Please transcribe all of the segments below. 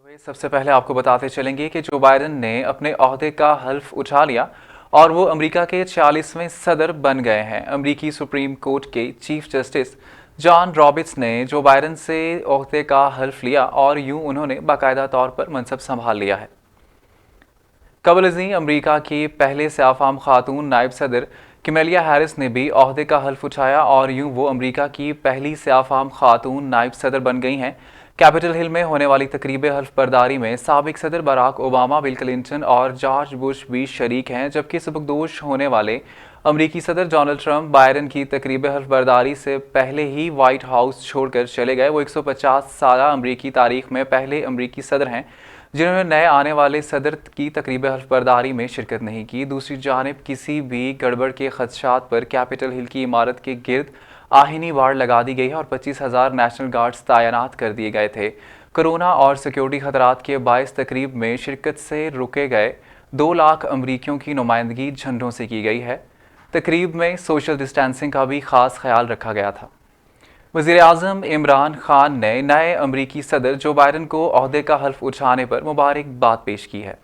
सबसे पहले आपको बताते चलेंगे कि जो बाइडेन ने अपने ओहदे का हल्फ उठा लिया और वो अमेरिका के 46वें सदर बन गए हैं। अमेरिकी सुप्रीम कोर्ट के चीफ जस्टिस जॉन रॉबर्ट्स ने जो बाइडेन से ओहदे का हल्फ लिया और यूं उन्होंने बाकायदा तौर पर मनसब संभाल लिया है। कबल अमेरिका की पहले स्याफाम खातून नायब सदर कमेलिया हैरिस ने भी ओहदे का हल्फ उठाया और यूं वो अमेरिका की पहली स्याफाम खातून नायब सदर बन गई हैं। कैपिटल हिल में होने वाली तकरीब हल्फ बर्दारी में साबिक सदर बराक ओबामा, बिल क्लिंटन और जॉर्ज बुश भी शरीक हैं, जबकि सबकदोश होने वाले अमरीकी सदर डोनाल्ड ट्रंप बाइडेन की तकरीब हल्फ बर्दारी से पहले ही व्हाइट हाउस छोड़कर चले गए। वो 150 साल अमरीकी तारीख में पहले अमरीकी सदर हैं जिन्होंने नए आने वाले सदर की तकरीब हल्फ बर्दारी में शिरकत नहीं की। दूसरी जानिब किसी भी गड़बड़ के खदशात पर कैपिटल हिल की इमारत के गिर्द आहिनी वार लगा दी गई है और 25,000 नेशनल गार्ड्स तैनात कर दिए गए थे। कोरोना और सिक्योरिटी खतरात के बायस तकरीब में शिरकत से रुके गए 2 लाख अमरीकियों की नुमाइंदगी झंडों से की गई है। तकरीब में सोशल डिस्टेंसिंग का भी खास ख्याल रखा गया था। वज़ीर आज़म इमरान खान ने नए अमरीकी सदर जो बाइडेन को ओहदे का हल्फ उठाने पर मुबारकबाद पेश की है।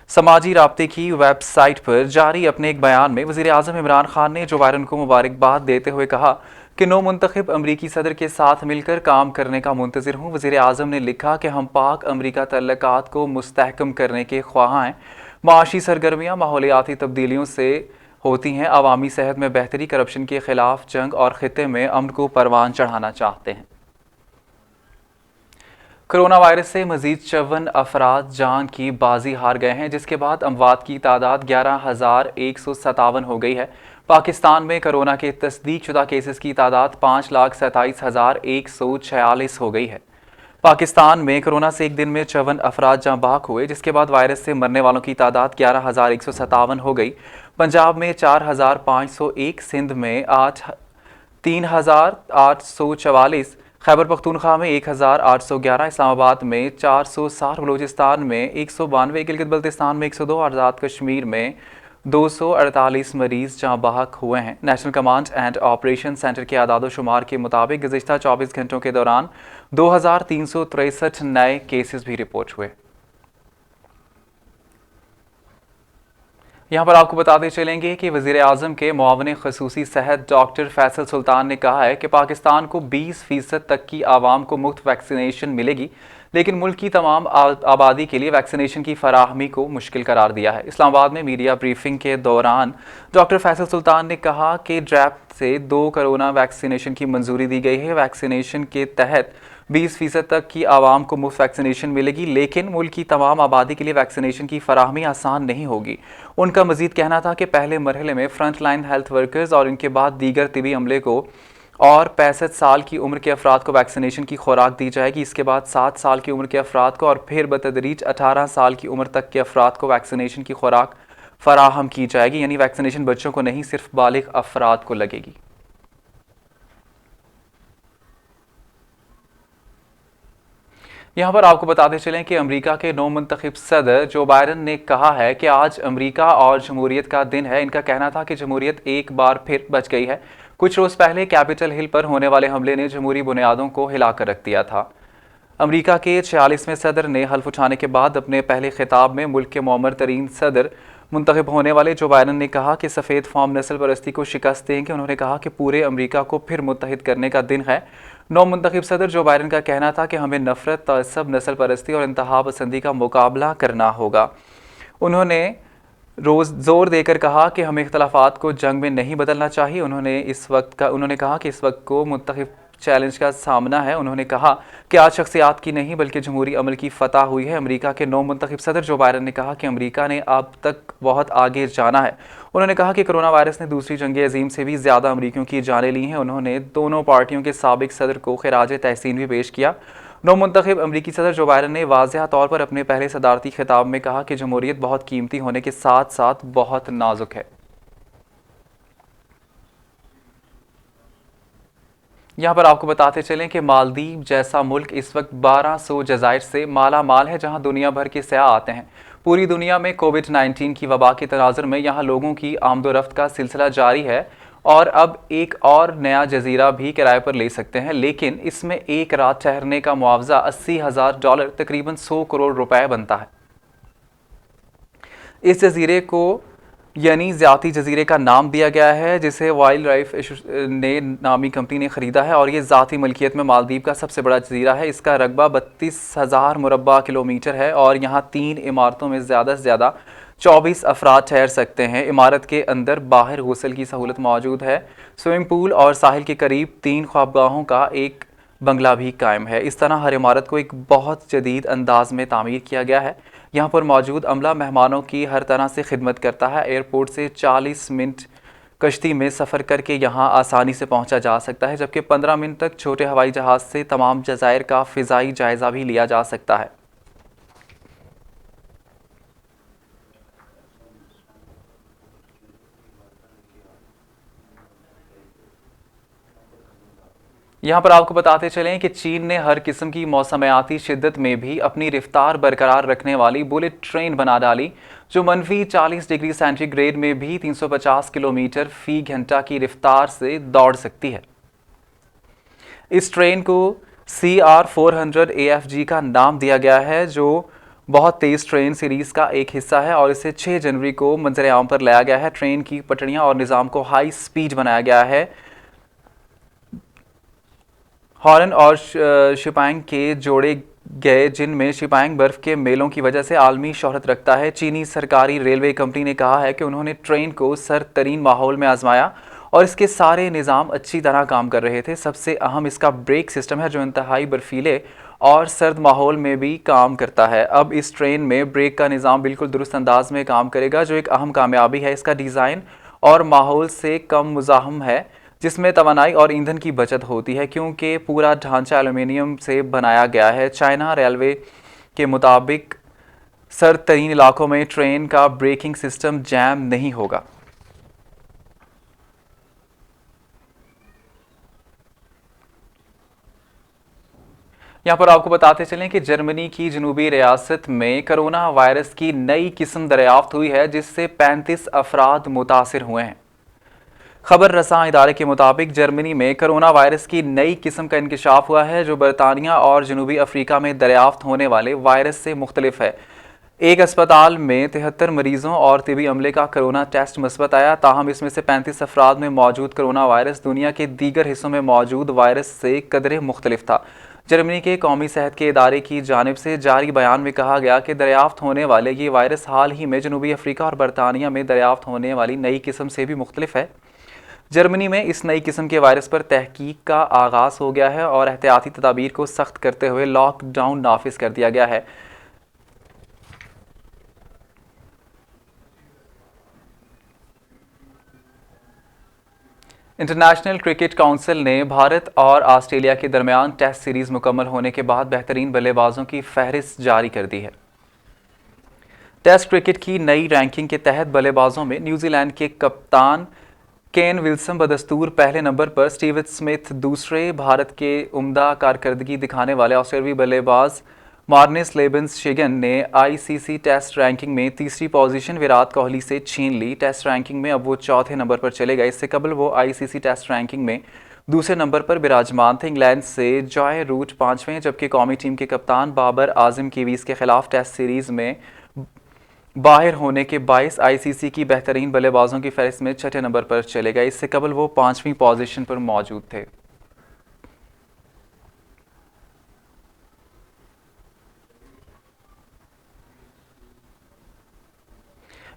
समाजी राब्ते की वेबसाइट पर जारी अपने एक बयान में वज़ीर आज़म इमरान खान ने जो बाइडेन को मुबारकबाद देते हुए कहा कि नौ मुंतखब अमरीकी सदर के साथ मिलकर काम करने का मुंतज़िर हूँ। वज़ीर आज़म ने लिखा कि हम पाक अमरीका तल्लुकात को मुस्तहकम करने के ख्वाह हैं। माशी सरगर्मियाँ माहौलियाती तब्दीलियों से होती हैं, अवामी सेहत में बेहतरी, करप्शन के खिलाफ जंग और खित्ते में अमन को परवान चढ़ाना चाहते हैं। कोरोना वायरस से मजीद 54 अफराद जान की बाजी हार गए हैं, जिसके बाद अमवात की तादाद 11,157 हो गई है। पाकिस्तान में कोरोना के तस्दीक शुदा केसेस की तादाद 5,27,146 हो गई है। पाकिस्तान में कोरोना से एक दिन में 54 अफराद जाँ बाहक हुए, जिसके बाद वायरस से मरने वालों की तादाद 11,157 हो गई। पंजाब में 4,501, सिंध में 3,844, खैबर पख्तूनख्वा में 1,811, इस्लामाबाद में 460, बलूचिस्तान में 192, गिलगित बल्तिस्तान में 102, आज़ाद कश्मीर में 248 मरीज जहाँ बाहक हुए हैं। National command and operation centre के आदाद शुमार के मुताबिक गुज़िश्ता 24 घंटों के दौरान 2,363 नए केसेस भी रिपोर्ट हुए। यहाँ पर आपको बताते चलेंगे कि वज़ीर आज़म के मुआविन ख़ुसूसी सेहत डॉक्टर फैसल सुल्तान ने कहा है कि पाकिस्तान को 20% तक की आवाम को मुफ्त वैक्सीनेशन मिलेगी, लेकिन मुल्क की तमाम आबादी के लिए वैक्सीनेशन की फराहमी को मुश्किल करार दिया है। इस्लामाबाद में मीडिया ब्रीफिंग के दौरान डॉक्टर फैसल सुल्तान ने कहा कि ड्रैप से 2 कोरोना वैक्सीनेशन की मंजूरी दी गई है। वैक्सीनेशन के तहत 20% तक की आवाम को मुफ्त वैक्सीनेशन मिलेगी, लेकिन मुल्क की तमाम आबादी के लिए वैक्सीनेशन की फराहमी आसान नहीं होगी। उनका मजीद कहना था कि पहले मरहले में फ्रंट लाइन हेल्थ वर्कर्स और इनके बाद दीगर तिबी अमले को और 65 साल की उम्र के अफराद को वैक्सीनेशन की खुराक दी जाएगी। इसके बाद 7 साल की उम्र के अफराद को और फिर बतदरीज 18 साल की उम्र तक के अफराद को वैक्सीनेशन की खुराक फराहम की जाएगी। यानी वैक्सीनेशन बच्चों को नहीं, सिर्फ बालिग अफराद को लगेगी। यहाँ पर आपको बताते चलें कि अमेरिका के नौ मुंतखब सदर जो बाइडेन ने कहा है कि आज अमेरिका और जमहूरियत का दिन है। इनका कहना था कि जमहूरियत एक बार फिर बच गई है। कुछ रोज़ पहले कैपिटल हिल पर होने वाले हमले ने जमहूरी बुनियादों को हिलाकर रख दिया था। अमेरिका के 46वें सदर ने हल्फ उठाने के बाद अपने पहले खिताब में मुल्क के मौमर तरीन सदर मुंतखब होने वाले जो बाइडेन ने कहा कि सफ़ेद फॉर्म नस्ल परस्ती को शिकस्त देंगे। उन्होंने कहा कि पूरे अमेरिका को फिर मुत्तहिद करने का दिन है। नौ मुंतखब सदर जो बाइडेन का कहना था कि हमें नफरत, तअस्सुब, नस्ल परस्ती और इंतहा पसंदी का मुकाबला करना होगा। उन्होंने जोर देकर कहा कि हमें इख्तलाफात को जंग में नहीं बदलना चाहिए। उन्होंने कहा कि इस वक्त को मुंतखब चैलेंज का सामना है। उन्होंने कहा कि आज शख्सियात की नहीं बल्कि जमहूरी अमल की फतह हुई है। अमेरिका के नौ मुंतखब सदर जो बाइडेन ने कहा कि अमेरिका ने अब तक बहुत आगे जाना है। उन्होंने कहा कि कोरोना वायरस ने दूसरी जंग अजीम से भी ज़्यादा अमरीकियों की जानें ली हैं। उन्होंने दोनों पार्टियों के साबिक सदर को खिराज तहसीन भी पेश किया। नौ मुंतखब अमरीकी सदर जो बाइडेन ने वाज़ेह तौर पर अपने पहले सदारती खिताब में कहा कि जमहूरियत बहुत कीमती होने के साथ साथ बहुत नाजुक है। यहाँ पर आपको बताते चलें कि मालदीव जैसा मुल्क इस वक्त 1200 जज़ायर से माला माल है, जहाँ दुनिया भर के सयाह आते हैं। पूरी दुनिया में कोविड-19 की वबा के तनाज़ुर में यहाँ लोगों की आमदोरफ्त का सिलसिला जारी है और अब एक और नया जजीरा भी किराए पर ले सकते हैं, लेकिन इसमें एक रात ठहरने का मुआवजा $80,000 तकरीबन 100 करोड़ रुपए बनता है। इस जजीरे को यानी ज़्याती जजीरे का नाम दिया गया है, जिसे वाइल्ड लाइफ ने नामी कंपनी ने ख़रीदा है और ये ज़ाती मलकियत में मालदीव का सबसे बड़ा जजीरा है। इसका रकबा 32,000 मुरब्बा किलोमीटर है और यहाँ 3 इमारतों में ज़्यादा से ज़्यादा 24 अफराद ठहर सकते हैं। इमारत के अंदर बाहर गुसल की सहूलत मौजूद है। स्विमिंग पूल और साहिल के करीब 3 ख्वाबगाहों का एक बंगला भी कायम है। इस तरह हर इमारत को एक बहुत जदीद अंदाज में तामीर किया गया है। यहाँ पर मौजूद अमला मेहमानों की हर तरह से खिदमत करता है। एयरपोर्ट से 40 मिनट कश्ती में सफ़र करके यहाँ आसानी से पहुँचा जा सकता है, जबकि 15 मिनट तक छोटे हवाई जहाज़ से तमाम जज़ायर का फ़िज़ाई जायज़ा भी लिया जा सकता है। यहाँ पर आपको बताते चलें कि चीन ने हर किस्म की मौसमियाती शिद्दत में भी अपनी रफ्तार बरकरार रखने वाली बुलेट ट्रेन बना डाली, जो मनफी 40 डिग्री सेंटीग्रेड में भी 350 किलोमीटर फी घंटा की रफ्तार से दौड़ सकती है। इस ट्रेन को CR400 AFG का नाम दिया गया है, जो बहुत तेज़ ट्रेन सीरीज़ का एक हिस्सा है और इसे 6 जनवरी को मंजर आम पर लाया गया है। ट्रेन की पटड़ियाँ और निज़ाम को हाई स्पीड बनाया गया है। हॉर्न और शिपांग के जोड़े गए, जिनमें शिपांग बर्फ के मेलों की वजह से आलमी शोहरत रखता है। चीनी सरकारी रेलवे कंपनी ने कहा है कि उन्होंने ट्रेन को सर्द तरीन माहौल में आजमाया और इसके सारे निज़ाम अच्छी तरह काम कर रहे थे। सबसे अहम इसका ब्रेक सिस्टम है, जो इंतहाई बर्फीले और सर्द माहौल में भी काम करता है। अब इस ट्रेन में ब्रेक का निज़ाम बिल्कुल दुरुस्त अंदाज में काम करेगा, जो एक अहम कामयाबी है। इसका डिज़ाइन और माहौल से कम मुज़ाहम है, जिसमें तवानाई और ईंधन की बचत होती है, क्योंकि पूरा ढांचा एल्युमिनियम से बनाया गया है। चाइना रेलवे के मुताबिक सर्द तरीन इलाकों में ट्रेन का ब्रेकिंग सिस्टम जैम नहीं होगा। यहाँ पर आपको बताते चलें कि जर्मनी की जनूबी रियासत में कोरोना वायरस की नई किस्म दरियाफ्त हुई है, जिससे 35 अफराद मुतासिर हुए हैं। खबर रसां इदारे के मुताबिक जर्मनी में कोरोना वायरस की नई किस्म का इंकशाफ हुआ है, जो बरतानिया और जनूबी अफ्रीका में दरियाफ्त होने वाले वायरस से मुख्तलिफ है। एक अस्पताल में 73 मरीजों और तिबी अमले का कोरोना टेस्ट मुस्बत आया, ताहम इसमें से 35 अफराद में मौजूद कोरोना वायरस दुनिया के दीगर हिस्सों में मौजूद वायरस से कदरे मुख्तलिफ था। जर्मनी के कौमी सेहत के इदारे की जानिब से जारी बयान में कहा गया कि दरियाफ्त होने वाले ये वायरस हाल ही में जनूबी अफ्रीका और बरतानिया में दरियाफ्त होने वाली नई किस्म से भी मुख्तलिफ है। जर्मनी में इस नई किस्म के वायरस पर तहकीक का आगाज़ हो गया है और एहतियाती तदाबीर को सख्त करते हुए लॉकडाउन नाफिज कर दिया गया है। इंटरनेशनल क्रिकेट काउंसिल ने भारत और ऑस्ट्रेलिया के दरमियान टेस्ट सीरीज मुकम्मल होने के बाद बेहतरीन बल्लेबाजों की फहरिस्त जारी कर दी है। टेस्ट क्रिकेट की नई रैंकिंग के तहत बल्लेबाजों में न्यूजीलैंड के कप्तान केन विल्सन बदस्तूर पहले नंबर पर, स्टीव स्मिथ दूसरे, भारत के उम्दा कारकर्दगी दिखाने वाले ऑस्ट्रेलियाई बल्लेबाज मार्निस लेबन्स-शिगन ने आईसीसी टेस्ट रैंकिंग में तीसरी पोजीशन विराट कोहली से छीन ली। टेस्ट रैंकिंग में अब वो चौथे नंबर पर चले गए। इससे कबल वो आईसीसी टेस्ट रैंकिंग में दूसरे नंबर पर विराजमान थे। इंग्लैंड से जॉय रूट 5वें, जबकि कौमी टीम के कप्तान बाबर आजम कीवीज के खिलाफ टेस्ट सीरीज में बाहर होने के बायस आईसीसी की बेहतरीन बल्लेबाजों की फहरिस्त में छठे नंबर पर चले गए। इससे कबल वो 5वीं पोजीशन पर मौजूद थे।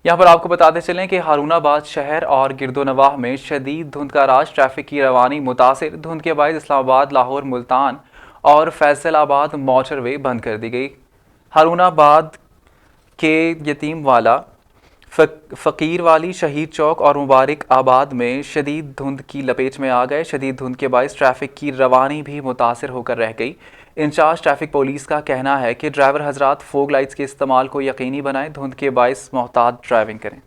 यहाँ पर आपको बताते चलें कि हारूनाबाद शहर और गिरदोनवाह में शदीद धुंध का राज, ट्रैफिक की रवानी मुतासिर। धुंध के बायस इस्लामाबाद, लाहौर, मुल्तान और फैसलाबाद मोटरवे बंद कर दी गई। हारूनाबाद के यतीम वाला, फ़कीर वाली, शहीद चौक और मुबारक आबाद में शदीद धुंध की लपेट में आ गए। शदीद धुंध के बायस ट्रैफिक की रवानी भी मुतासिर होकर रह गई। इंचार्ज ट्रैफिक पुलिस का कहना है कि ड्राइवर हजरात फोग लाइट्स के इस्तेमाल को यकीनी बनाएं, धुंध के बायस मोहतात ड्राइविंग करें।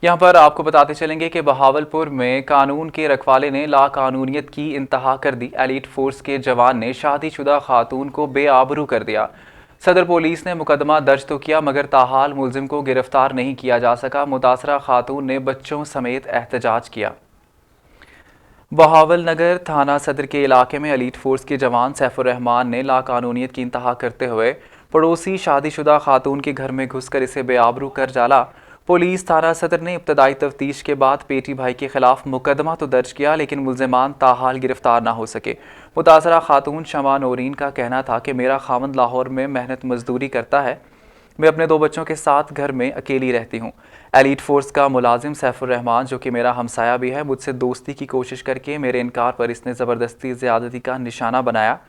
यहाँ पर आपको बताते चलेंगे कि बहावलपुर में कानून के रखवाले ने लाकानूनियत की इंतहा कर दी। एलीट फोर्स के जवान ने शादीशुदा खातून को बेआबरू कर दिया। सदर पुलिस ने मुकदमा दर्ज तो किया मगर ताहाल मुलजिम को गिरफ्तार नहीं किया जा सका। मुतासरा खातून ने बच्चों समेत एहतजाज किया। बहावल नगर थाना सदर के इलाके में एलीट फोर्स के जवान सैफुर रहमान ने लाकानूनियत की इंतहा करते हुए पड़ोसी शादीशुदा खातून के घर में घुसकर इसे बेआबरू कर डाला। पुलिस थाना सदर ने इब्तदाई तफ्तीश के बाद पेटी भाई के खिलाफ मुकदमा तो दर्ज किया लेकिन मुलजिमान ताहाल गिरफ्तार ना हो सके। मुतासरा खातून शमा नौरीन का कहना था कि मेरा खामद लाहौर में मेहनत मजदूरी करता है, मैं अपने 2 बच्चों के साथ घर में अकेली रहती हूँ। एलीट फोर्स का मुलाजिम सैफुर रहमान जो कि मेरा हमसाया भी है, मुझसे दोस्ती की कोशिश करके मेरे इनकार पर इसने ज़बरदस्ती ज़्यादती का निशाना बनाया।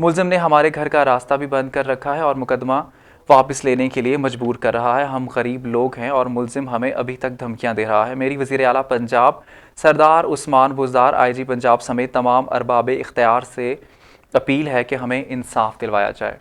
मुलजिम ने हमारे घर का रास्ता भी बंद कर रखा है और मुकदमा वापस लेने के लिए मजबूर कर रहा है। हम गरीब लोग हैं और मुलजिम हमें अभी तक धमकियां दे रहा है। मेरी वज़ीर आला पंजाब सरदार उस्मान बुज़दार IG पंजाब समेत तमाम अरबाब इख्तियार से अपील है कि हमें इंसाफ दिलवाया जाए।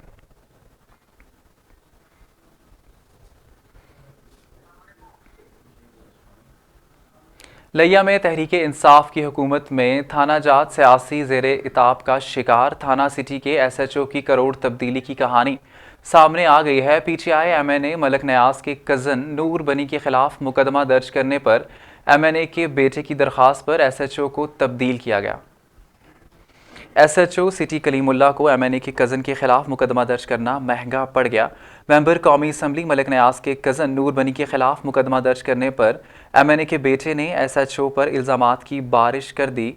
लिया में तहरीक इंसाफ की हुकूमत में थाना जात सियासी ज़ेरे इताब का शिकार। थाना सिटी के SHO की करोड़ तब्दीली की कहानी सामने आ गई है। PTI MNA मलक नयाज के कज़न नूर बनी के खिलाफ मुकदमा दर्ज करने पर MNA के बेटे की दरख्वास्त पर SHO को तब्दील किया गया। SHO सिटी कलीमुल्ला को MNA के कज़न के खिलाफ मुकदमा दर्ज करना महंगा पड़ गया। मेंबर कौमी असम्बली मलक नयाज के कज़न नूर बनी के खिलाफ मुकदमा दर्ज करने पर MNA के बेटे ने SHO पर इल्ज़ामात की बारिश कर दी।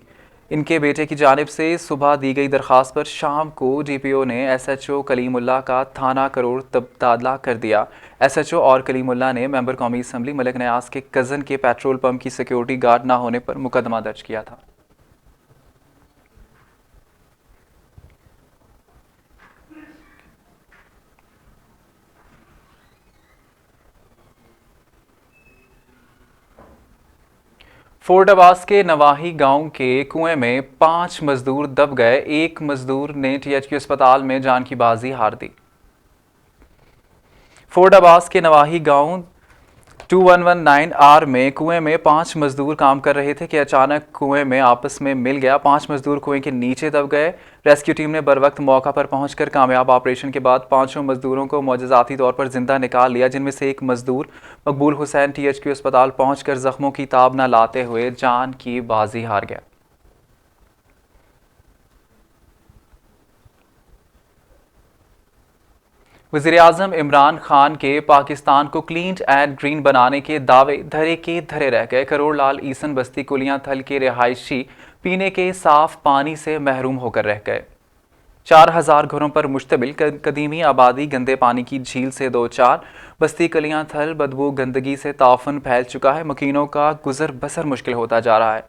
इनके बेटे की जानिब से सुबह दी गई दरख्वास्त पर शाम को DPO ने SHO कलीमुल्ला का थाना करोड़ तबादला कर दिया। SHO और कलीमुल्ला ने मेंबर कौमी असम्बली मलक नयाज के कज़न के पेट्रोल पंप की सिक्योरिटी गार्ड ना होने पर मुकदमा दर्ज किया था। फोर्ट अब्बास के नवाही गांव के कुएं में 5 मजदूर दब गए। एक मजदूर ने THQ अस्पताल में जान की बाजी हार दी। फोर्ट अब्बास के नवाही गांव 2119R में कुएं में 5 मजदूर काम कर रहे थे कि अचानक कुएं में आपस में मिल गया। 5 मजदूर कुएं के नीचे दब गए। रेस्क्यू टीम ने बरवक्त मौका पर पहुंचकर कामयाब ऑपरेशन के बाद 5 मजदूरों को मौजज़ाती तौर पर जिंदा निकाल लिया, जिनमें से एक मजदूर मकबूल हुसैन THQ अस्पताल पहुंचकर जख्मों की ताब न लाते हुए जान की बाजी हार गया। वज़ीर-ए-आज़म इमरान खान के पाकिस्तान को क्लीन एंड ग्रीन बनाने के दावे धरे के धरे रह गए। करोड़ लाल ईसन बस्ती कुलियां थल के रिहायशी पीने के साफ पानी से महरूम होकर रह गए। 4000 घरों पर मुश्तमिल कदीमी आबादी गंदे पानी की झील से दो चार। बस्ती कलियां थल बदबू गंदगी से ताफन फैल चुका है। मुकीनों का गुजर बसर मुश्किल होता जा रहा है।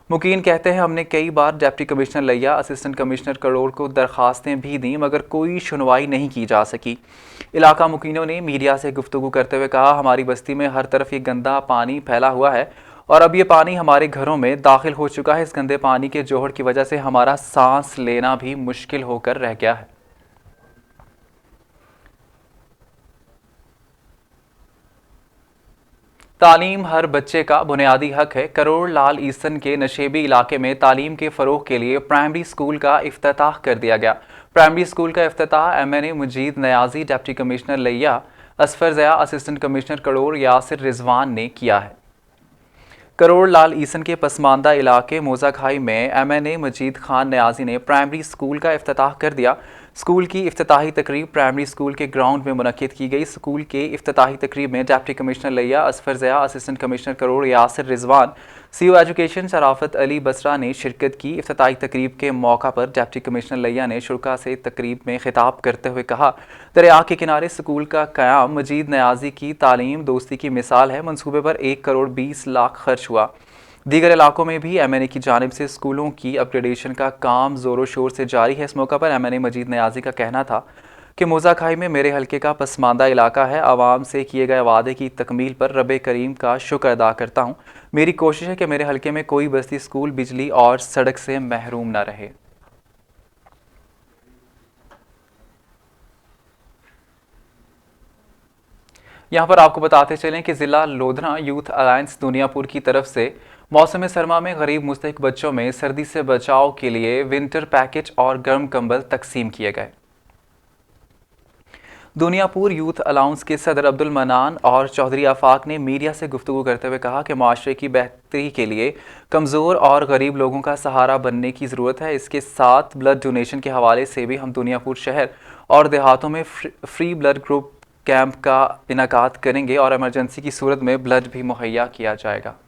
मुकीन कहते हैं हमने कई बार डिप्टी कमिश्नर लिया, असिस्टेंट कमिश्नर करोड़ को दरखास्तें भी दी मगर कोई सुनवाई नहीं की जा सकी। इलाका मुकीनों ने मीडिया से गुफ्तगू करते हुए कहा हमारी बस्ती में हर तरफ ये गंदा पानी फैला हुआ है और अब ये पानी हमारे घरों में दाखिल हो चुका है। इस गंदे पानी के जोहड़ की वजह से हमारा सांस लेना भी मुश्किल होकर रह गया है। तालीम हर बच्चे का बुनियादी हक है। करोड़ लाल ईसन के नशेबी इलाके में तालीम के फ़रोग के लिए प्राइमरी स्कूल का इफ्तिताह कर दिया गया। प्राइमरी स्कूल का इफ्तिताह MNA मुजीद नयाजी, डिप्टी कमिश्नर लिया असफर ज़या, असिस्टेंट कमिश्नर करोड़ यासिर रिजवान ने किया है। करोड़ लाल ईसन के पसमानदा इलाके मोज़ाखाई में MNA मजीद खान नयाजी ने प्राइमरी स्कूल का इफ्तिताह कर दिया। स्कूल की इफ्तिताही तकरीब प्राइमरी स्कूल के ग्राउंड में मुनक्किद की गई। स्कूल के इफ्तिताही तकरीब में डिप्टी कमिश्नर लिया असफर ज़या, असिस्टेंट कमिश्नर करोड़ यासिर रिजवान, CO एजुकेशन शराफत अली बसरा ने शिरकत की। इफ्तिताही तकरीब के मौका पर डिप्टी कमिश्नर लिया ने शुरा से तकरीब में खिताब करते हुए कहा दरिया के किनारे स्कूल का क़याम मजीद नयाजी की तालीम दोस्ती की मिसाल है। मनसूबे पर 1 करोड़ 20 लाख खर्च हुआ। दीगर इलाकों में भी MNA की जानिब से स्कूलों की अपग्रेडेशन का काम ज़ोरों शोर से जारी है। इस मौका पर MNA मजीद नयाजी का कहना था कि मोज़ाखाई में मेरे हल्के का पसमानदा इलाका है। आवाम से किए गए वादे की तकमील पर रब करीम का शुक्र अदा करता हूँ। मेरी कोशिश है कि मेरे हल्के में कोई बस्ती स्कूल, बिजली और सड़क से महरूम न रहे। यहाँ पर आपको बताते चलें कि ज़िला लोधना यूथ अलायंस दुनियापुर की तरफ से मौसम सरमा में गरीब मुस्तहिक बच्चों में सर्दी से बचाव के लिए विंटर पैकेज और गर्म कंबल तकसीम किए गए। दुनियापुर यूथ अलाउंस के सदर अब्दुल मनान और चौधरी आफाक ने मीडिया से गुफ्तगू करते हुए कहा कि माशरे की बेहतरी के लिए कमज़ोर और गरीब लोगों का सहारा बनने की ज़रूरत है। इसके साथ ब्लड डोनेशन के हवाले से भी हम दुनियापुर शहर और देहातों में फ्री ब्लड ग्रुप कैंप का इनेकाद करेंगे और इमरजेंसी की सूरत में ब्लड भी मुहैया किया जाएगा।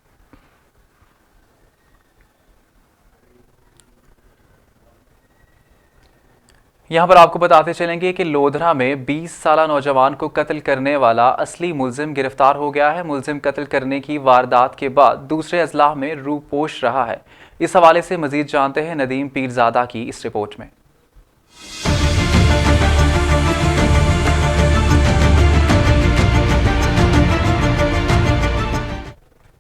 यहाँ पर आपको बताते चलेंगे कि लोधरा में 20 साला नौजवान को कत्ल करने वाला असली मुलजिम गिरफ्तार हो गया है। मुलजिम कत्ल करने की वारदात के बाद दूसरे अजलाह में रूपोश रहा है। इस हवाले से मजीद जानते हैं नदीम पीरजादा की इस रिपोर्ट में।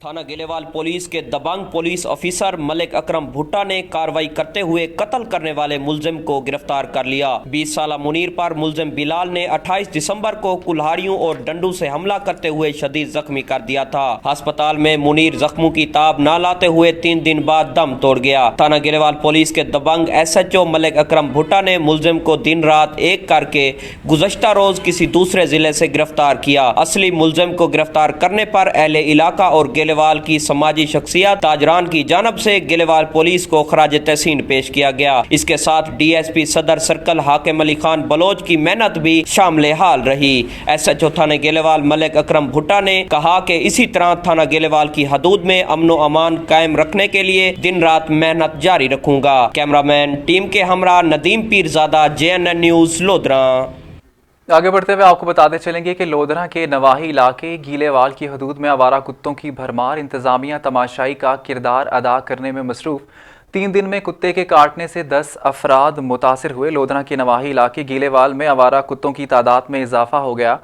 थाना गेलेवाल पुलिस के दबंग पुलिस ऑफिसर मलिक अकरम भुट्टा ने कार्रवाई करते हुए कत्ल करने वाले मुलजिम को गिरफ्तार कर लिया। 20 साला मुनीर पर मुलजिम बिलाल ने 28 दिसंबर को कुल्हाड़ियों और डंडू से हमला करते हुए शदीद जख्मी कर दिया था। अस्पताल में मुनीर जख्मों की ताब न लाते हुए 3 दिन बाद दम तोड़ गया। थाना गेलेवाल पुलिस के दबंग SHO मलिक अकरम भुट्टा ने मुलजिम को दिन रात एक करके गुज़श्ता रोज किसी दूसरे जिले से गिरफ्तार किया। असली मुलजिम को गिरफ्तार करने पर अहले इलाका और गेलेवाल की समाजी शख्सियत ताजरान की जानब से गेलेवाल पुलिस को खराज तहसीन पेश किया गया। इसके साथ DSP सदर सर्कल हाकिम अली खान बलोच की मेहनत भी शामिल हाल रही। SHO थाना गेलेवाल मलिक अकरम भुट्टा ने कहा कि इसी तरह थाना गेलेवाल की हदूद में अमन व अमान कायम रखने के लिए दिन रात मेहनत जारी रखूंगा। कैमरामैन टीम के हमरा नदीम पीरजादा, JNN न्यूज, लोधरा। आगे बढ़ते हुए आपको बताते चलेंगे कि लोधरा के नवाही इलाके गीलेवाल की हदूद में आवारा कुत्तों की भरमार। इंतजामिया तमाशाई का किरदार अदा करने में मसरूफ। 3 दिन में कुत्ते के काटने से 10 अफराद मुतासिर हुए। लोधरा के नवाही इलाके गीलेवाल में आवारा कुत्तों की तादाद में इजाफा हो गया।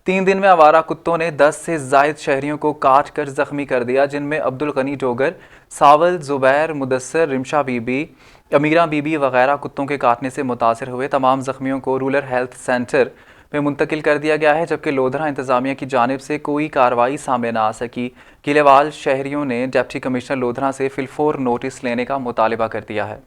3 दिन में आवारा कुत्तों ने 10 से जायद शहरियों को काट कर जख्मी कर दिया, जिनमें अब्दुल गनी डोगर, सावल, जुबैर, मुदस्सर, रिमशा बीबी, अमीरा बीबी वगैरह कुत्तों के काटने से मुतासिर हुए। तमाम जख्मियों को रूरल हेल्थ सेंटर में मुंतकिल कर दिया गया है, जबकि लोधरा इंतजामिया की जानिब से कोई कार्रवाई सामने ना आ सकी। गीलेवाल शहरियों ने डिप्टी कमिश्नर लोधरा से फिलफोर नोटिस लेने का मुतालिबा कर दिया है।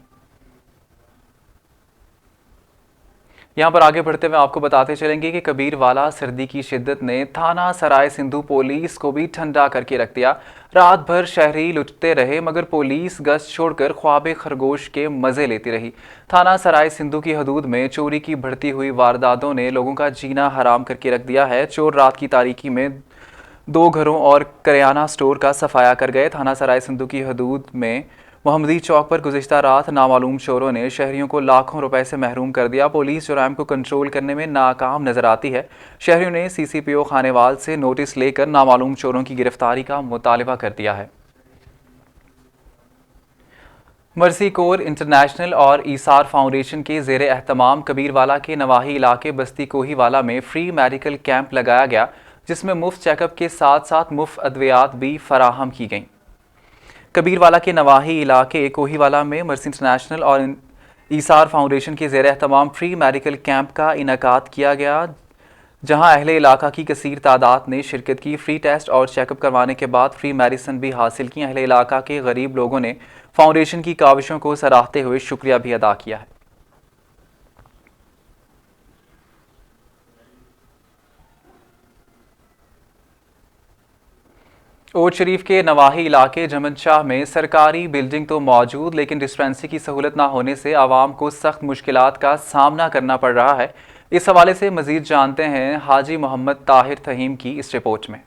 यहाँ पर आगे बढ़ते हुए आपको बताते चलेंगे कि कबीरवाला सर्दी की शिद्दत ने थाना सराय सिंधु पुलिस को भी ठंडा करके रख दिया। रात भर शहरी लुटते रहे मगर पुलिस गश्त छोड़कर ख्वाबे खरगोश के मजे लेती रही। थाना सराय सिंधु की हदूद में चोरी की बढ़ती हुई वारदातों ने लोगों का जीना हराम करके रख दिया है। चोर रात की तारीकी में 2 घरों और करियाना स्टोर का सफाया कर गए। थाना सराय सिंधु की हदूद में मोहम्मदी चौक पर गुज़िश्ता रात नामालूम चोरों ने शहरियों को लाखों रुपए से महरूम कर दिया। पुलिस जुराइम को कंट्रोल करने में नाकाम नजर आती है। शहरियों ने CCPO खानेवाल से नोटिस लेकर नामालूम चोरों की गिरफ्तारी का मुतालिबा कर दिया है। मर्सी कोर इंटरनेशनल और ईसार फाउंडेशन के ज़ेरे एहतमाम कबीरवाला के नवाही इलाके बस्ती कोहीवाला में फ्री मेडिकल कैंप लगाया गया, जिसमें मुफ्त चेकअप के साथ साथ मुफ्त अद्वियात भी फराहम की गईं। कबीरवाला के नवाही इलाके कोहीवाला में मर्सी इंटरनेशनल और ईसार फाउंडेशन के ज़ेरे एहतमाम फ्री मेडिकल कैंप का इनेकाद किया गया, जहां अहले इलाका की कसीर तादाद ने शिरकत की। फ्री टेस्ट और चेकअप करवाने के बाद फ्री मेडिसिन भी हासिल की। अहले इलाका के गरीब लोगों ने फाउंडेशन की काविशों को सराहते हुए शुक्रिया भी अदा किया है। ओट शरीफ के नवाही इलाके जमन शाह में सरकारी बिल्डिंग तो मौजूद, लेकिन डिस्पेंसरी की सहूलत ना होने से आवाम को सख्त मुश्किलात का सामना करना पड़ रहा है। इस हवाले से मजीद जानते हैं हाजी मोहम्मद ताहिर तहीम की इस रिपोर्ट में।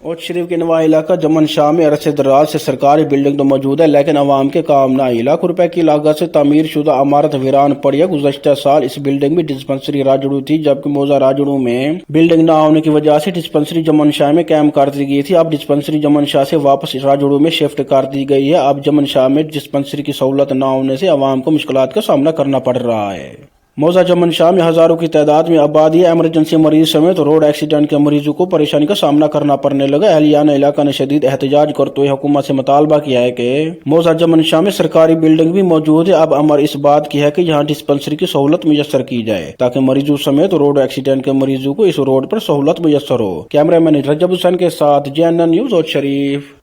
ओट शरीफ के नवा इलाका जमन शाह में अरसे दराज से सरकारी बिल्डिंग तो मौजूद है, लेकिन आवाम के काम ना आई। लाखों रुपए की लागत से तामीर शुदा इमारत वीरान पड़ी है। गुज़श्ता साल इस बिल्डिंग में डिस्पेंसरी राजड़ू थी, जबकि मौजा राजड़ू में बिल्डिंग ना होने की वजह से डिस्पेंसरी जमन शाह में कैम कर दी गई थी। अब डिस्पेंसरी जमन शाह से वापस राजड़ू में शिफ्ट कर दी गई है। अब जमन शाह में डिस्पेंसरी की सहूलत न होने से आवाम को मुश्किलात का सामना करना पड़ रहा है। मौजा जमन शाह में हजारों की तादाद में आबादी है। एमरजेंसी मरीज समेत रोड एक्सीडेंट के मरीजों को परेशानी का सामना करना पड़ने लगा। अहलियाना इलाका ने शदीद एहतजाज करते हुए हुकूमत से मुतालबा किया है कि मौजा जमन शाह में सरकारी बिल्डिंग भी मौजूद है। अब अमर इस बात की है कि यहाँ डिस्पेंसरी की सहूलत मुयसर की जाए, ताकि मरीजों समेत रोड एक्सीडेंट के मरीजों को इस रोड पर सहूलत मुयसर हो। कैमरामैन रजब हुसैन के साथ JNN न्यूज और शरीफ।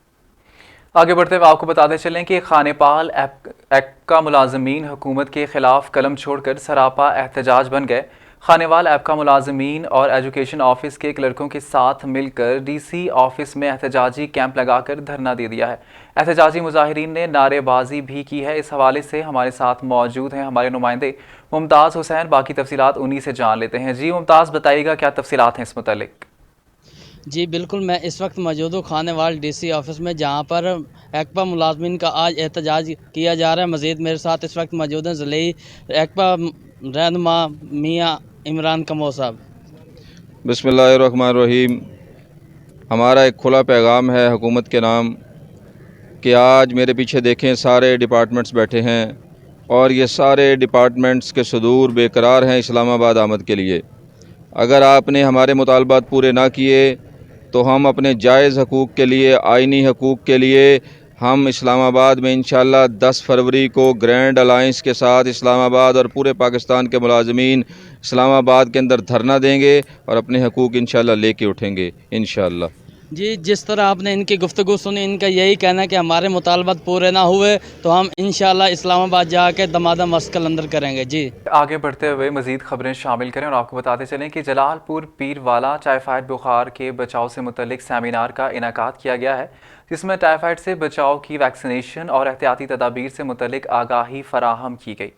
आगे बढ़ते हुए आपको बताते चलें कि खानेपाल एक्ट का मुलाजमीन हुकूमत के खिलाफ कलम छोड़कर सरापा एहतजाज बन गए। खानेवाल एपका मुलाजमीन और एजुकेशन ऑफिस के क्लर्कों के साथ मिलकर डीसी ऑफिस में एहतजाजी कैंप लगाकर धरना दे दिया है। एहतजाजी मुजाहिरीन ने नारेबाजी भी की है। इस हवाले से हमारे साथ मौजूद हैं हमारे नुमाइंदे मुमताज़ हुसैन। बाकी तफसीलात उन्हीं से जान लेते हैं। जी मुमताज़, बताइएगा क्या तफसीलात हैं इस मुतालिक। जी बिल्कुल, मैं इस वक्त मौजूद हूँ खानेवाल डीसी ऑफिस में, जहाँ पर एक्पा मुलाजमीन का आज एहतजाज किया जा रहा है। मज़ीद मेरे साथ इस वक्त मौजूद हैं ज़िले एक्पा रहनुमा मियाँ इमरान कमो साहब। बिस्मिल्लाहिर्रहमानिर्रहीम। हमारा एक खुला पैगाम है हुकूमत के नाम कि आज मेरे पीछे देखें सारे डिपार्टमेंट्स बैठे हैं और ये सारे डिपार्टमेंट्स के सदूर बेकरार हैं इस्लामाबाद आमद के लिए। अगर आपने हमारे मुतालबात पूरे ना किए तो हम अपने जायज़ हकूक़ के लिए, आइनी हकूक़ के लिए, हम इस्लामाबाद में इंशाअल्लाह 10 फरवरी को ग्रैंड अलाइंस के साथ इस्लामाबाद और पूरे पाकिस्तान के मुलाजमीन इस्लामाबाद के अंदर धरना देंगे और अपने हकूक़ इंशाअल्लाह लेके उठेंगे इंशाअल्लाह। जी, जिस तरह आपने इनकी गुफ्तगू सुनी, इनका यही कहना है कि हमारे मुतालबात पूरे ना हुए तो हम इंशाअल्लाह इस्लामाबाद जाके दमादम मस्कल अंदर करेंगे। जी, आगे बढ़ते हुए मजीद खबरें शामिल करें और आपको बताते चलें कि जलालपुर पीरवाला टाइफाइड बुखार के बचाव से मुतल्लिक सेमिनार का इनेकाद किया गया है, जिसमें टाइफाइड से बचाव की वैक्सीनेशन और एहतियाती तदाबीर से मुतल्लिक आगाही फराहम की गई।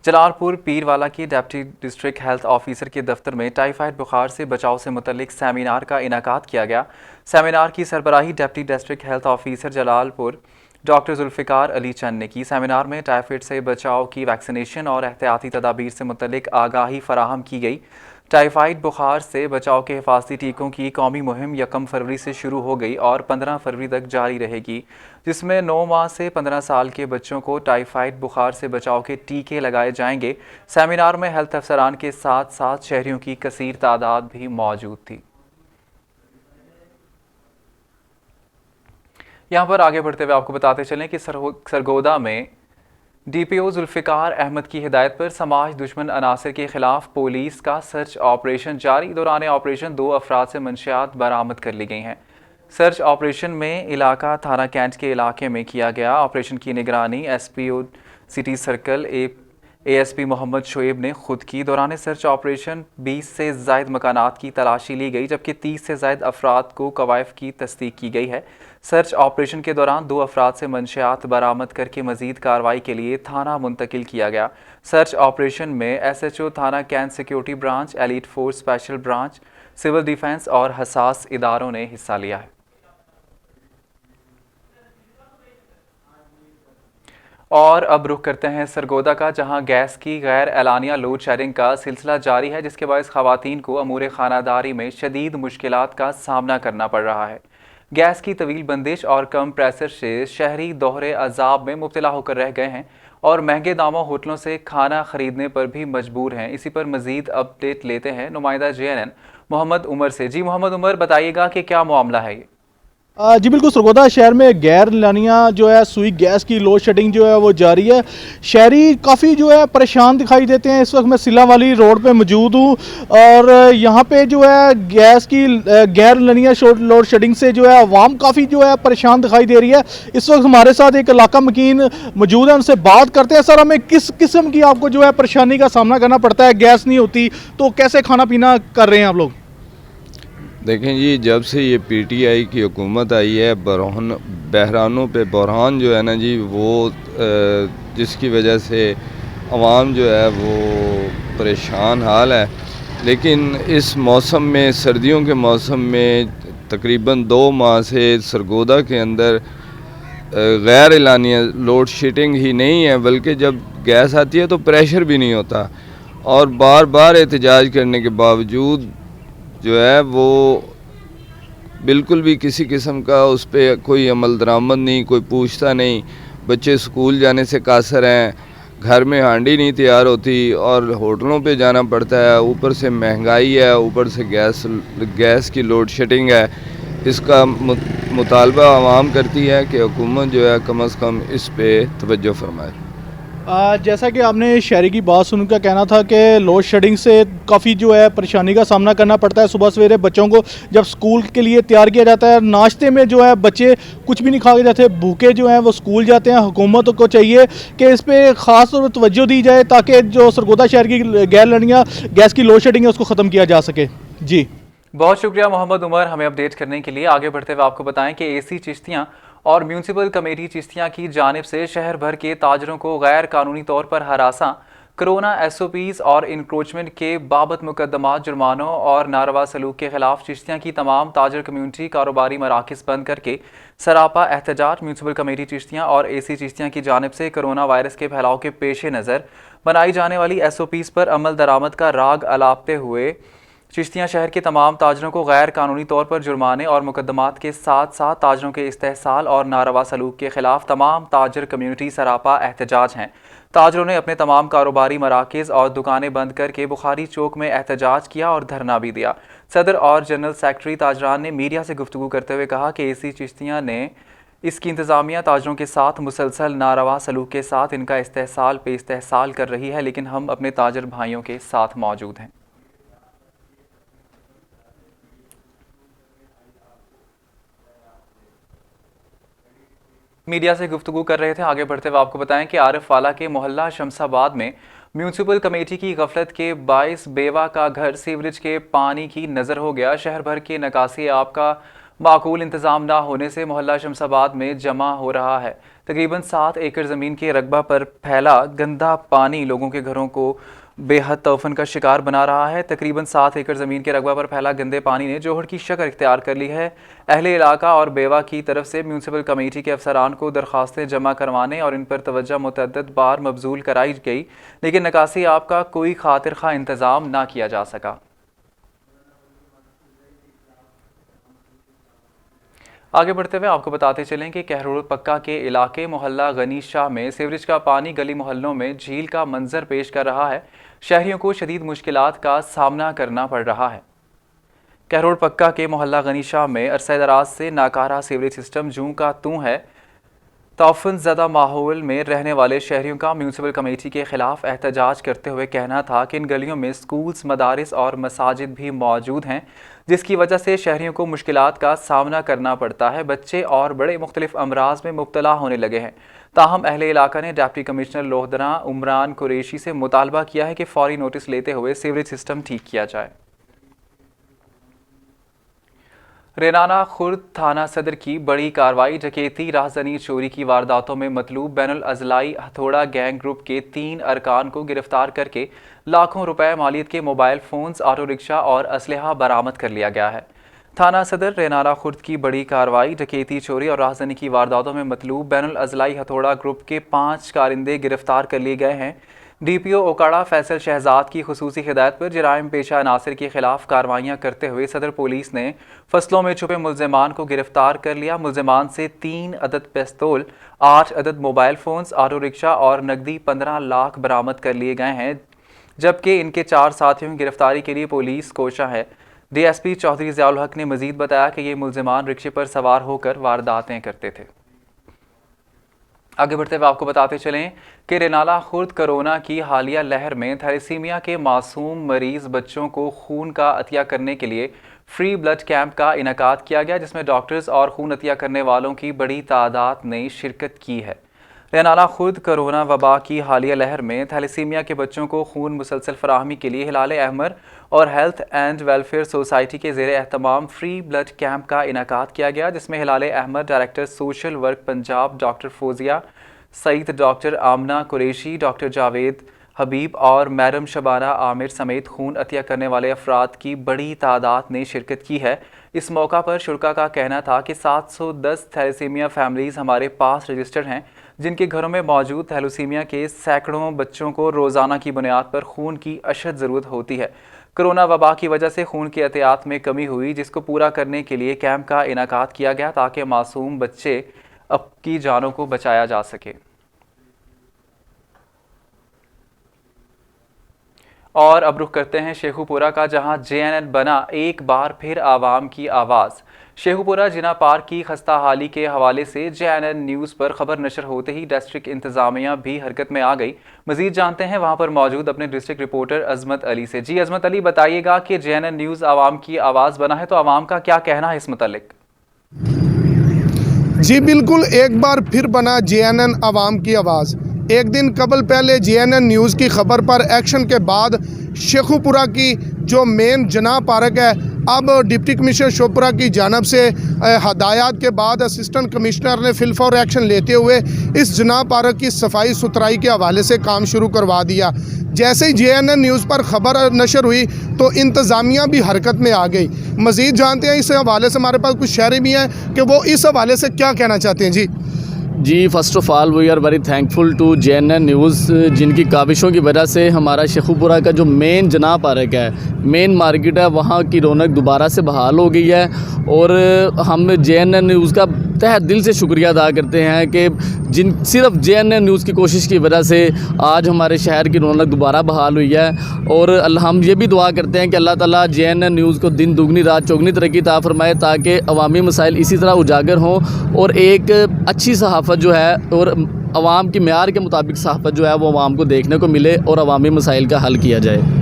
जलालपुर पीरवाला की डिप्टी डिस्ट्रिक्ट हेल्थ ऑफिसर के दफ्तर में टाइफाइड बुखार से बचाव से मुतल्लिक सेमिनार का इनेकाद किया गया। सेमिनार की सरबराही deputy district health officer Jalalpur doctor Zulfiqar Ali Chand ने की। सेमिनार में टाइफाइड से बचाव की वैक्सीनेशन और एहतियाती तदाबीर से मुतल्लिक आगाही फराहम की गई। टाइफाइड बुखार से बचाव के हिफाजती टीकों की कौमी मुहिम 1 फरवरी से शुरू हो गई और 15 फरवरी तक जारी रहेगी, जिसमें 9 माह से 15 साल के बच्चों को टाइफाइड बुखार से बचाव के टीके लगाए जाएंगे। सेमिनार में हेल्थ अफसरान के साथ साथ शहरियों की कसीर तादाद भी मौजूद थी। यहाँ पर आगे बढ़ते हुए आपको बताते चलें कि सरगोदा में डीपीओ जुल्फ़िकार अहमद की हिदायत पर समाज दुश्मन अनासर के खिलाफ पुलिस का सर्च ऑपरेशन जारी। दौरान ऑपरेशन 2 अफराद से मंशियात बरामद कर ली गई हैं। सर्च ऑपरेशन में इलाका थाना कैंट के इलाके में किया गया। ऑपरेशन की निगरानी SPO city circle ASP Mohammad Shoaib ने खुद की। दौरान सर्च ऑपरेशन 20 से ज़ायद मकानात की तलाशी ली गई, जबकि 30 से ज़ायद अफराद को कवायफ की तस्दीक की गई है। सर्च ऑपरेशन के दौरान 2 अफराद से मंशियात बरामद करके मजीद कार्रवाई के लिए थाना मुंतकिल किया गया। सर्च ऑपरेशन में एसएचओ थाना cantt security branch, elite force special branch, civil defence और हसास इदारों ने हिस्सा लिया है। और अब रुख करते हैं सरगोदा का, जहां गैस की गैर एलानिया लोड शेडिंग का सिलसिला जारी है, जिसके बायस खवातीन को अमूर खानादारी में शदीद मुश्किलात का सामना करना पड़ रहा है। गैस की तवील बंदिश और कम प्रेशर से शहरी दोहरे अजाब में मुब्तला होकर रह गए हैं और महंगे दामों होटलों से खाना खरीदने पर भी मजबूर हैं। इसी पर मजीद अपडेट लेते हैं नुमाइंदा JNN मोहम्मद उमर से। जी मोहम्मद उमर, बताइएगा कि क्या मामला है ये। जी बिल्कुल, सरगोदा शहर में गैर लानिया जो है सुई गैस की लोड शेडिंग जो है वो जारी है। शहरी काफ़ी जो है परेशान दिखाई देते हैं। इस वक्त मैं सिला वाली रोड पे मौजूद हूँ और यहाँ पे जो है गैस की गैर लानिया लोड शेडिंग से जो है आवाम काफ़ी जो है परेशान दिखाई दे रही है। इस वक्त हमारे साथ एक इलाका मकीन मौजूद है, उनसे बात करते हैं। सर, हमें किस किस्म की आपको जो है परेशानी का सामना करना पड़ता है? गैस नहीं होती तो कैसे खाना पीना कर रहे हैं आप लोग? देखें जी, जब से ये PTI की हुकूमत आई है, बहरानों पे बहरान जो है ना जी, वो जिसकी वजह से अवाम जो है वो परेशान हाल है। लेकिन इस मौसम में, सर्दियों के मौसम में तकरीबन 2 माह से सरगोदा के अंदर गैर एलानिया लोड शेडिंग ही नहीं है, बल्कि जब गैस आती है तो प्रेशर भी नहीं होता। और बार बार एहतजाज करने के बावजूद जो है वो बिल्कुल भी किसी किस्म का उस पर कोई अमल दरामद नहीं, कोई पूछता नहीं। बच्चे स्कूल जाने से कासर हैं, घर में हांडी नहीं तैयार होती और होटलों पे जाना पड़ता है। ऊपर से महंगाई है, ऊपर से गैस की लोड शेडिंग है। इसका मुतालबा आवाम करती है कि हुकूमत जो है कम अज़ कम इस पे तवज्जो फरमाए। जैसा कि आपने शहरी की बात सुन का कहना था कि लोड शेडिंग से काफ़ी जो है परेशानी का सामना करना पड़ता है। सुबह सवेरे बच्चों को जब स्कूल के लिए तैयार किया जाता है, नाश्ते में जो है बच्चे कुछ भी नहीं खा के जाते, भूखे जो हैं वो स्कूल जाते हैं। हुकूमत को चाहिए कि इस पर ख़ास तौर पर तवज्जो दी जाए ताकि जो सरगोदा शहर की गैर लड़ियाँ गैस की लोड शेडिंग है उसको ख़त्म किया जा सके। जी बहुत शुक्रिया मोहम्मद उमर हमें अपडेट करने के लिए। आगे बढ़ते हुए आपको बताएं कि एसी चिश्तियां और म्यूनिसिपल कमेटी चिश्तियां की जानिब से शहर भर के ताजरों को गैर कानूनी तौर पर हरासा, कोरोना एसओपीज और इंक्रोचमेंट के बाबत मुकदमा, जुर्मानों और नारवा सलूक के खिलाफ चिश्तियां की तमाम ताजर कम्यूनिटी कारोबारी मराकज़ बंद करके सरापा एहतजाज। म्यूनिसिपल कमेटी चिश्तियां और एसी चिश्तियां की जानिब से कोरोना वायरस के फैलाव के पेश नज़र बनाई जाने वाली एसओपीज पर अमल दरामद का राग अलापते हुए चिश्तियां शहर के तमाम ताजरों को गैर कानूनी तौर पर जुर्माने और मुकदमात के साथ साथ ताजरों के इस्तेहसाल और नारवा सलूक के खिलाफ तमाम ताजर कम्यूनिटी सरापा एहतजाज हैं। ताजरों ने अपने तमाम कारोबारी मराकज़ और दुकानें बंद करके बुखारी चौक में एहतजाज किया और धरना भी दिया। सदर और जनरल सेक्रेटरी ताजरान ने मीडिया से गुफ्तगू करते हुए कहा कि एसी चिश्तियां ने इसकी इंतज़ामिया ताजरों के साथ मुसलसल नारवा सलूक के साथ इनका इस्तेहसाल पे इस्तेहसाल कर रही है, लेकिन हम अपने ताजर भाइयों के साथ मौजूद हैं। मीडिया से गुफ्तगू कर रहे थे। आगे बढ़ते हुए आपको बताएं कि आरिफ वाला के मोहल्ला शमसाबाद में म्यूनिसिपल कमेटी की गफलत के बाइस बेवा का घर सीवरेज के पानी की नज़र हो गया। शहर भर के निकासी आब का माकूल इंतज़ाम ना होने से मोहल्ला शमसाबाद में जमा हो रहा है। तकरीबन 7 एकड़ ज़मीन के रकबा पर फैला गंदा पानी लोगों के घरों को बेहद तौफन का शिकार बना रहा है। तकरीबन 7 एकड़ ज़मीन के रकबा पर फैला गंदे पानी ने जोहड़ की शक्ल इख्तियार कर ली है। अहले इलाका और बेवा की तरफ से म्यूनिसिपल कमेटी के अफसरान को दरख्वास्तें जमा करवाने और इन पर तवज्जो मुतअद्दिद बार मबजूल कराई गई, लेकिन निकासी आब का कोई खातिर खा इंतज़ाम ना किया जा सका। आगे बढ़ते हुए आपको बताते चलें कि कहरोड़ पक्का के इलाके मोहल्ला गनी शाह में सीवरेज का पानी गली मोहल्लों में झील का मंजर पेश कर रहा है। शहरियों को शदीद मुश्किलात का सामना करना पड़ रहा है। कहरोड़ पक्का के मोहल्ला गनी शाह में अरसा दराज से नाकारा सीवरेज सिस्टम जूं का तूं है। तौफन ज़दा माहौल में रहने वाले शहरियों का म्यूनिसिपल कमेटी के खिलाफ एहतजाज करते हुए कहना था कि इन गलियों में स्कूल्स, मदारिस और मसाजिद भी मौजूद हैं, जिसकी वजह से शहरियों को मुश्किलात का सामना करना पड़ता है। बच्चे और बड़े मुख्तलिफ अमराज में मुब्तला होने लगे हैं। ताहम अहले इलाका ने डिप्टी कमिश्नर लोहदरा उमरान कुरैशी से मुतालबा किया है कि फौरी नोटिस लेते हुए सीवरेज सिस्टम ठीक किया जाए। रेनाना खुर्द थाना सदर की बड़ी कार्रवाई। डकैती, राहज़नी, चोरी की वारदातों में मतलूब बैनुल अज़लाई हथौड़ा गैंग ग्रुप के 3 अरकान को गिरफ्तार करके लाखों रुपए मालियत के मोबाइल फ़ोन्स, ऑटो रिक्शा और असलहा बरामद कर लिया गया है। थाना सदर रेनाना खुर्द की बड़ी कार्रवाई। डकैती, चोरी और राहज़नी की वारदातों में मतलूब बैनुल अज़लाई हथौड़ा ग्रुप के 5 कारिंदे गिरफ्तार कर लिए गए हैं। DPO ओकाड़ा फैसल शहजाद की खुसूसी हिदायत पर जराइम पेशा अनासर के खिलाफ कार्रवाइयाँ करते हुए सदर पुलिस ने फसलों में छुपे मुल्ज़िमान को गिरफ्तार कर लिया। मुल्ज़िमान से 3 अदद पिस्तौल, 8 अदद मोबाइल फ़ोन्स, ऑटो रिक्शा और नकदी 15 लाख बरामद कर लिए गए हैं, जबकि इनके 4 साथियों की गिरफ्तारी के लिए पुलिस कोशा है। DSP चौधरी ज़ियाउल हक ने मजीद बताया कि ये मुल्ज़िमान रिक्शे पर सवार होकर वारदातें करते थे। आगे बढ़ते हुए आपको बताते चलें कि रेनाला खुर्द कोरोना की हालिया लहर में थैलेसीमिया के मासूम मरीज बच्चों को खून का अतिया करने के लिए फ्री ब्लड कैंप का इनेकाद किया गया, जिसमें डॉक्टर्स और खून अतिया करने वालों की बड़ी तादाद ने शिरकत की है। रेनाला खुर्द कोरोना वबा की हालिया लहर में थैलेसीमिया के बच्चों को खून मुसलसल फराहमी के लिए हिलाल अहमर और हेल्थ एंड वेलफेयर सोसाइटी के ज़ेरे एहतमाम फ्री ब्लड कैंप का इनेकाद किया गया, जिसमें Hilal Ahmar, director social work Punjab doctor Fauzia Saeed, doctor Amna Qureshi, doctor Javed Habib और मैडम शबाना आमिर समेत खून अतिया करने वाले अफराद की बड़ी तादाद ने शिरकत की है। इस मौका पर शुरा का कहना था कि 710 थैलेसीमिया फैमिलीज़ हमारे पास रजिस्टर्ड हैं, जिनके घरों में मौजूद थैलेसीमिया के सैकड़ों बच्चों को रोज़ाना की बुनियाद पर खून की अशद ज़रूरत होती है। कोरोना वबा की वजह से खून की एहतियात में कमी हुई, जिसको पूरा करने के लिए कैंप का इनेकाद किया गया ताकि मासूम बच्चे की जानों को बचाया जा सके। और अब रुख करते हैं शेखुपुरा का, जहां JNN बना एक बार फिर आवाम की आवाज़। शेखुपुरा जिना पार्क की खस्ता हाली के हवाले से JNN न्यूज़ पर खबर नशर होते ही डिस्ट्रिक्ट इंतजामिया भी हरकत में आ गई। मजीद जानते हैं वहां पर मौजूद अपने डिस्ट्रिक्ट रिपोर्टर अजमत अली से। जी अजमत अली, बताइएगा कि JNN न्यूज़ आवाम की आवाज़ बना है, तो आवाम का क्या कहना है इस मुतल्लिक? जी बिल्कुल, एक बार फिर बना JNN आवाम की आवाज़। एक दिन कबल पहले JNN न्यूज़ की खबर पर एक्शन के बाद शेखुपुरा की जो मेन जना पार्क है, अब डिप्टी कमिश्नर शेखुपुरा की जानब से हदायत के बाद असिस्टेंट कमिश्नर ने फिल फॉर एक्शन लेते हुए इस जना पार्क की सफाई सुथराई के हवाले से काम शुरू करवा दिया। जैसे ही JNN न्यूज़ पर खबर नशर हुई तो इंतज़ामिया भी हरकत में आ गई। मज़ीद जानते हैं इस हवाले से, हमारे पास कुछ शहरी भी हैं कि वो इस हवाले से क्या कहना चाहते हैं। जी first of all we are very thankful to JNN news, जिनकी काविशों की वजह से हमारा शेखुपुरा का जो मेन जना पार्क है, मेन मार्केट है, वहाँ की रौनक दोबारा से बहाल हो गई है। और हम JNN न्यूज़ का तहे दिल से शुक्रिया अदा करते हैं कि सिर्फ JNN न्यूज़ की कोशिश की वजह से आज हमारे शहर की रौनक दोबारा बहाल हुई है। और हम ये भी दुआ करते हैं कि अल्लाह ताला JNN न्यूज़ को दिन दुगनी रात चौगनी तरक्की अता फरमाए, ताकि अवामी मसाइल इसी तरह उजागर हों और एक अच्छी सहाफ़त जो है और अवाम की मेयार के मुताबिक सहाफ़त जो है वो अवाम को देखने को मिले और अवामी मसाइल का हल किया जाए।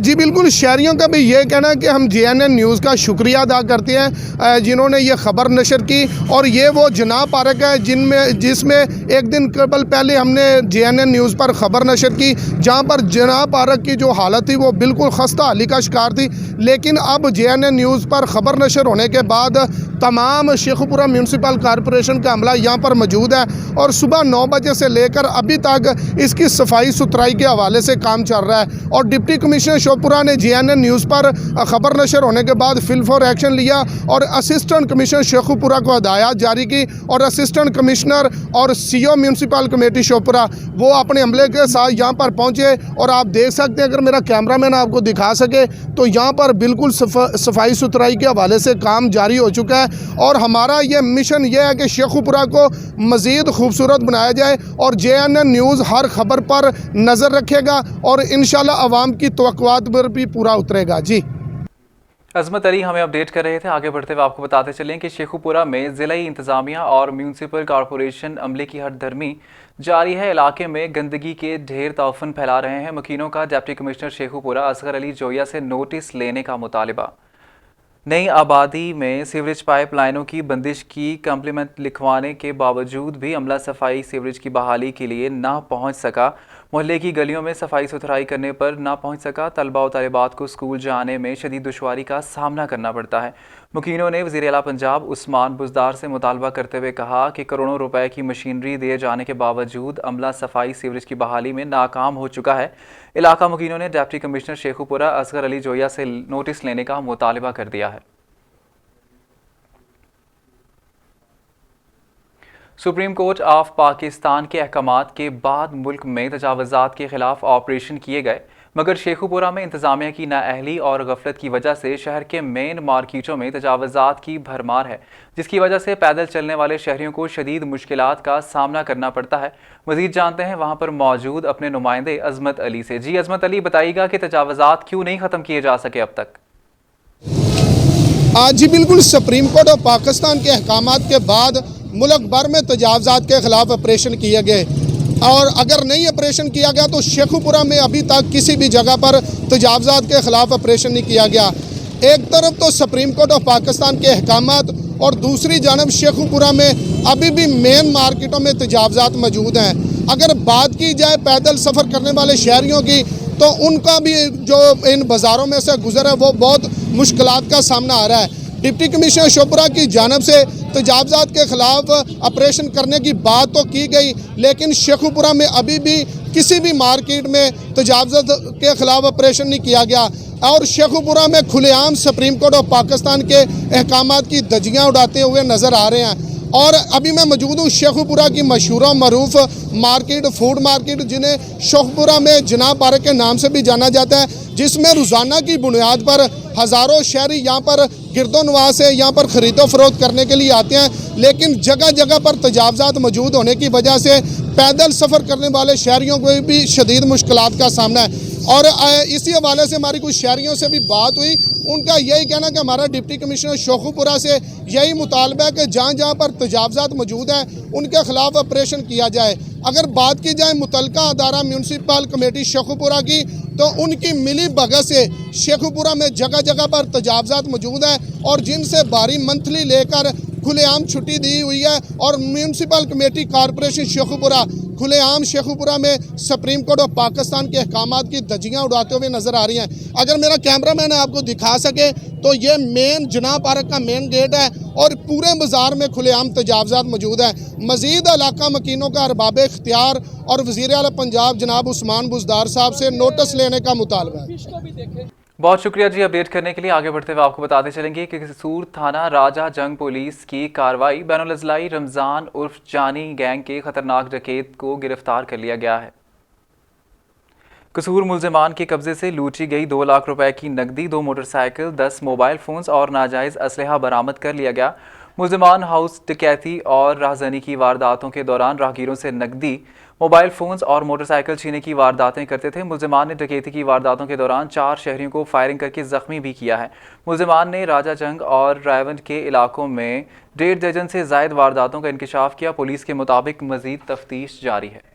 जी बिल्कुल, शहरियों का भी ये कहना है कि हम JNN न्यूज़ का शुक्रिया अदा करते हैं जिन्होंने ये ख़बर नशर की। और ये वो जना पार्क है जिसमें एक दिन कबल पहले हमने JNN न्यूज़ पर ख़बर नशर की, जहाँ पर जना पार्क की जो हालत थी वो बिल्कुल खस्ता हाली का शिकार थी। लेकिन अब JNN न्यूज़ पर ख़बर नशर होने के बाद तमाम शेखुपुरा म्यूनसिपल कॉरपोरेशन का अमला यहाँ पर मौजूद है और सुबह 9 बजे से लेकर अभी तक इसकी सफाई सुथराई के हवाले से काम चल रहा है। और डिप्टी कमिश्नर शेखुपुरा ने JNN न्यूज़ पर खबर नशर होने के बाद फिल फॉर एक्शन लिया और असिस्टेंट कमिश्नर शेखुपुरा को हदायत जारी की। और असिस्टेंट कमिश्नर और CO म्यूनसिपल कमेटी शेखुपुरा वो अपने अमले के साथ यहाँ पर पहुँचे। और आप देख सकते हैं, अगर मेरा कैमरामैन आपको दिखा सके तो यहाँ पर बिल्कुल सफाई सुथराई के हवाले से काम जारी हो चुका है। और हमारा ये मिशन ये है कि शेखुपुरा को मज़ीद खूबसूरत बनाया जाए और JNN न्यूज़ हर खबर पर नज़र रखेगा और इंशाल्लाह आवाम की तवक्कुआत पर भी पूरा उतरेगा। जी अजमत अली हमें अपडेट कर रहे थे। आगे बढ़ते हुए आपको बताते चलें कि शेखुपुरा में ज़िलाई इंतज़ामिया और म्यूनसिपल कॉरपोरेशन अमले की हरदर्मी जारी है। इलाके में गंदगी के ढेर तौफन फैला रहे हैं। मकीनों का डिप्टी कमिश्नर शेखुपुरा असगर अली जोया से नोटिस लेने का मुतालबा। नई आबादी में सीवरेज पाइप लाइनों की बंदिश की कंप्लीमेंट लिखवाने के बावजूद भी अमला सफाई सीवरेज की बहाली के लिए ना पहुंच सका। मोहल्ले की गलियों में सफाई सुथराई करने पर ना पहुंच सका। तलबा और तालिबात को स्कूल जाने में शदीद दुश्वारी का सामना करना पड़ता है। मुकीनों ने वज़ीर आला पंजाब उस्मान बुज़दार से मुतालबा करते हुए कहा कि करोड़ों रुपए की मशीनरी दिए जाने के बावजूद अमला सफाई सीवरेज की बहाली में नाकाम हो चुका है। इलाका मुकीनों ने डिप्टी कमिश्नर शेखुपुरा असगर अली जोया से नोटिस लेने का मुतालबा कर दिया है। सुप्रीम कोर्ट ऑफ पाकिस्तान के अहकामात के बाद मुल्क में तजावज़ात के खिलाफ ऑपरेशन किए गए, मगर शेखुपुरा में इंतजामिया की नाअहली और गफलत की वजह से शहर के मेन मार्केटों में तजावज़ात की भरमार है, जिसकी वजह से पैदल चलने वाले शहरियों को शदीद मुश्किलात का सामना करना पड़ता है। मज़ीद जानते हैं वहाँ पर मौजूद अपने नुमाइंदे अजमत अली से। जी अजमत अली, बताइएगा कि तजावज़ात क्यों नहीं ख़त्म किए जा सके अब तक? जी बिल्कुल, सुप्रीम कोर्ट ऑफ पाकिस्तान के अहकामात के बाद मुल्क भर में तजावज़ात के ख़िलाफ़ ऑपरेशन किए गए और अगर नहीं ऑपरेशन किया गया तो शेखुपुरा में अभी तक किसी भी जगह पर तजावज़ात के ख़िलाफ़ ऑपरेशन नहीं किया गया। एक तरफ तो सुप्रीम कोर्ट ऑफ पाकिस्तान के अहकामात और दूसरी जानब शेखुपुरा में अभी भी मेन मार्केटों में तजावज़ात मौजूद हैं। अगर बात की जाए पैदल सफ़र करने वाले शहरियों की तो उनका भी जो इन बाज़ारों में से गुजर है वो बहुत मुश्किलात का सामना आ रहा है। डिप्टी कमिश्नर शेखुपुरा की जानब से तजावज़ात के ख़िलाफ़ ऑपरेशन करने की बात तो की गई, लेकिन शेखुपुरा में अभी भी किसी भी मार्केट में तजावज़ात के ख़िलाफ़ ऑपरेशन नहीं किया गया और शेखुपुरा में खुलेआम सुप्रीम कोर्ट ऑफ पाकिस्तान के अहकामात की धज्जियाँ उड़ाते हुए नज़र आ रहे हैं। और अभी मैं मौजूद हूँ शेखुपुरा की मशहूर मरूफ मार्केट, फूड मार्केट, जिन्हें शेखुपुरा में जना पार्क के नाम से भी जाना जाता है, जिसमें रोज़ाना की बुनियाद पर हज़ारों शहरी यहाँ पर गिरदोनवास है, यहाँ पर ख़रीदो फरोख्त करने के लिए आते हैं। लेकिन जगह जगह पर तजावज़ात मौजूद होने की वजह से पैदल सफ़र करने वाले शहरियों को भी शदीद मुश्किलात का सामना है। और इसी हवाले से हमारी कुछ शहरियों से भी बात हुई। उनका यही कहना कि हमारा डिप्टी कमिश्नर शेखुपुरा से यही मुतालबा है कि जहाँ जहाँ पर तजावज़ात मौजूद हैं उनके खिलाफ ऑपरेशन किया जाए। अगर बात की जाए मुतलका अदारा म्यूनसिपल कमेटी शेखुपुरा की, तो उनकी मिली भगत से शेखुपुरा में जगह जगह पर तजावज़ात मौजूद है और जिनसे बारी मंथली लेकर खुलेआम छुट्टी दी हुई है। और म्यूनसिपल कमेटी कॉरपोरेशन शेखुपुरा खुलेआम शेखुपुरा में सुप्रीम कोर्ट ऑफ पाकिस्तान के अहकामात की धज्जियां उड़ाते हुए नज़र आ रही हैं। अगर मेरा कैमरामैन आपको दिखा सके तो ये मेन जनाह पार्क का मेन गेट है और पूरे बाजार में खुलेआम तजावज़ात मौजूद है। मज़ीद इलाका मकीनों का अरबाब इख्तियार और वज़ीर आला पंजाब जनाब उस्मान बुज़दार साहब से नोटिस लेने का मुतालबा है। बहुत शुक्रिया जी। अपडेट करने के लिए आगे बढ़ते हुए आपको बताते चलेंगे कि कसूर थाना राजा जंग पुलिस की कार्रवाई बैनुल अज़लाई रमज़ान उर्फ जानी गैंग के खतरनाक डकैत को गिरफ्तार कर लिया गया है। कसूर मुल्ज़िमान के कब्जे से लूटी गई 2 लाख रुपए की नकदी, 2 मोटरसाइकिल, 10 मोबाइल फ़ोन्स और नाजायज़ असलहा बरामद कर लिया गया। मुल्ज़िमान हाउस डकैती और राहज़नी की वारदातों के दौरान राहगीरों से नकदी, मोबाइल फ़ोन्स और मोटरसाइकिल छीनने की वारदातें करते थे। मुल्ज़िमान ने डकैती की वारदातों के दौरान 4 शहरियों को फायरिंग करके ज़ख्मी भी किया है। मुल्ज़िमान ने राजा जंग और रायवंड के इलाकों में 1.5 दर्जन से ज़ायद वारदातों का इंकशाफ किया। पुलिस के मुताबिक मज़ीद तफ्तीश जारी है।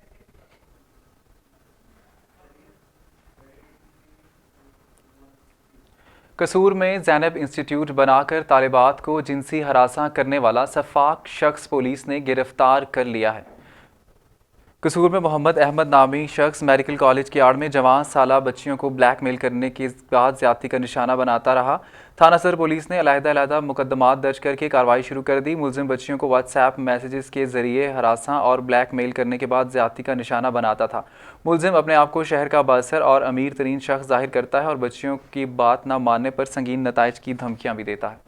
कसूर में ज़ैनब इंस्टीट्यूट बनाकर तालिबात को जिनसी हरासा करने वाला सफाक शख्स पुलिस ने गिरफ्तार कर लिया है। कसूर में मोहम्मद अहमद नामी शख्स मेडिकल कॉलेज की आड़ में जवान साला बच्चियों को ब्लैकमेल करने के बाद ज्यादती का निशाना बनाता रहा। थाना सर पुलिस ने अलहदा मुकदमात दर्ज करके कार्रवाई शुरू कर दी। मुलजिम बच्चियों को व्हाट्सएप मैसेजेस के जरिए हरासा और ब्लैकमेल करने के बाद ज्यादती का निशाना बनाता था। मुलजिम अपने आप को शहर का बासर और अमीर तरीन शख्स जाहिर करता है और बच्चियों की बात न मानने पर संगीन नताइज की धमकियाँ भी देता है।